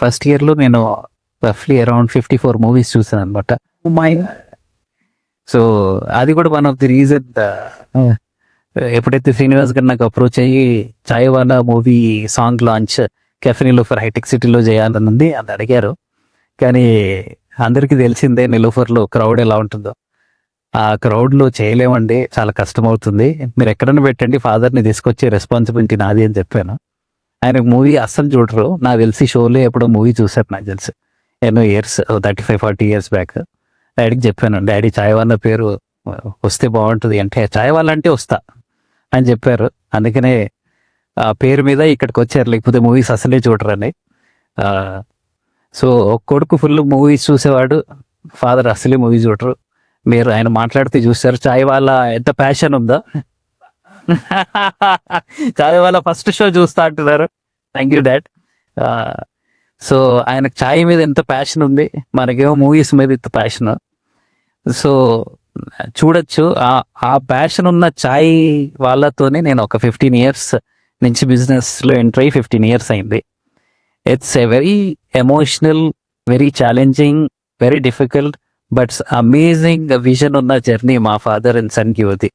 First ఇయర్లో నేను రఫ్లీ around 54 movies చూసాను అనమాట. సో అది కూడా వన్ ఆఫ్ ది రీజన్. ఎప్పుడైతే శ్రీనివాస్ గారు నాకు అప్రోచ్ అయ్యి Chai Wala movie song launch cafe Niloufer hitech సిటీలో చేయాలనుంది అని అడిగారు. కానీ అందరికీ తెలిసిందే నిలోఫర్లో క్రౌడ్ ఎలా ఉంటుందో. ఆ క్రౌడ్లో చేయలేమండి, చాలా కష్టం అవుతుంది, మీరు ఎక్కడన్నా పెట్టండి, ఫాదర్ని తీసుకొచ్చే రెస్పాన్సిబిలిటీ నాది అని చెప్పాను. ఆయనకు మూవీ అస్సలు చూడరు, నాకు తెలిసి షోలో ఎప్పుడో మూవీ చూసారు నాకు తెలిసి ఎన్నో ఇయర్స్, 35-40 years బ్యాక్. డాడీకి చెప్పాను, డాడీ చాయ్ వాళ్ళ పేరు వస్తే బాగుంటుంది అంటే, చాయ్ వాళ్ళ అంటే వస్తా అని చెప్పారు. అందుకనే ఆ పేరు మీద ఇక్కడికి వచ్చారు, లేకపోతే మూవీస్ అసలే చూడరని. సో కొడుకు ఫుల్ మూవీస్ చూసేవాడు, ఫాదర్ అసలే మూవీ చూడరు. మీరు ఆయన మాట్లాడితే చూస్తారు చాయ్ వాళ్ళ ఎంత ప్యాషన్ ఉందో. చాయ్ వాళ్ళ ఫస్ట్ షో చూస్తా అంటున్నారు. Thank you dad. సో ఆయనకు చాయ్ మీద ఎంత ప్యాషన్ ఉంది, మనకేమో మూవీస్ మీద ఇంత ప్యాషన్. సో చూడొచ్చు, ఆ ప్యాషన్ ఉన్న చాయ్ వాళ్ళతోనే నేను ఒక 15 years నుంచి బిజినెస్లో ఎంటర్ అయ్యి 15 years అయింది. It's a very emotional, very challenging, very difficult but amazing vision ఉన్న జర్నీ మా ఫాదర్ అండ్ సన్ కి ఉంది.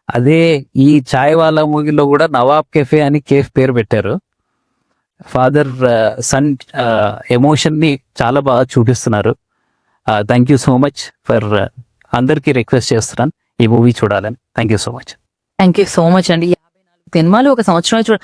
అదే ఈ చాయ్ వాళ్ళ మూవీలో కూడా నవాబ్ కెఫే అని కేఫ్ పేరు పెట్టారు. ఫాదర్ సన్ ఎమోషన్ని చాలా బాగా చూపిస్తున్నారు. Thank you so much for, అందరికీ రిక్వెస్ట్ చేస్తున్నాను ఈ మూవీ చూడాలని. Thank you so much. Thank you so much అండి. 54 సినిమాలు ఒక సంవత్సరం 50